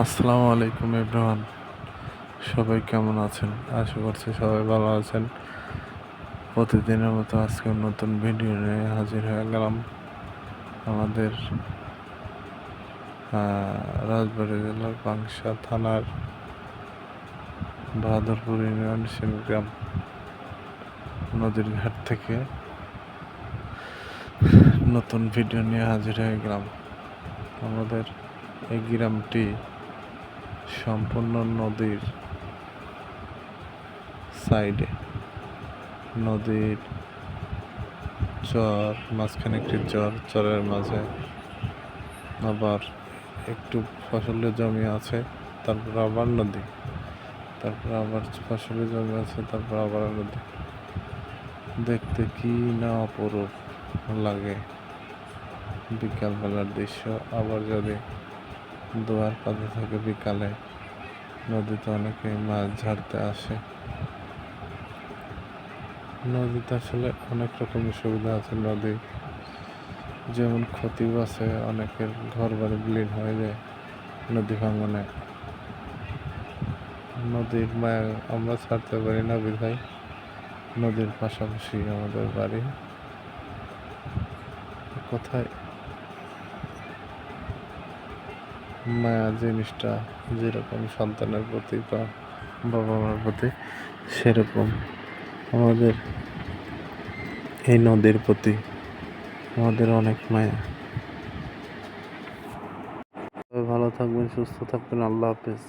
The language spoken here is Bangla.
আসসালামু আলাইকুম এভরিওয়ান, সবাই কেমন আছেন? আশা করছি সবাই ভালো আছেন। প্রতিদিনের মতো আজকে নতুন ভিডিও নিয়ে হাজির হয়ে গেলাম। আমাদের রাজবাড়ী জেলার পাংশা থানার বাহাদুরপুর ইউনিয়ন শিলগ্রাম নদীর ঘাট থেকে নতুন ভিডিও নিয়ে হাজির হয়ে গেলাম। আমাদের এই গ্রামটি সম্পূর্ণ নদীর সাইডে, নদীর চর মাঝখানে একটি চরের মাঝে আবার একটু ফসলের জমি আছে, তারপর আবার নদী, তারপর আবার ফসলের জমি আছে, তারপর আবার নদী। দেখতে কি না অপরূপ লাগে বিকালবেলার দৃশ্য। আবার যদি দুয়ার পাতে থাকে বিকালে, নদীতে অনেকে মাছ ঝাড়তে আসে। নদীতে আসলে অনেক রকমের সুবিধা আছে। নদী যেমন ক্ষতিও আছে, অনেকের ঘর বাড়ি বিলীন হয়ে যায় নদী ভাঙনে। নদীর মায়া আমরা ছাড়তে পারি না বিধায় নদীর পাশাপাশি আমাদের বাড়ি। কোথায় মায়া জিনিসটা যেরকম সন্তানের প্রতি বা বাবা মার প্রতি, সেরকম আমাদের এই নদীর প্রতি আমাদের অনেক মায়া। ভালো থাকবেন, সুস্থ থাকবেন। আল্লাহ হাফেজ।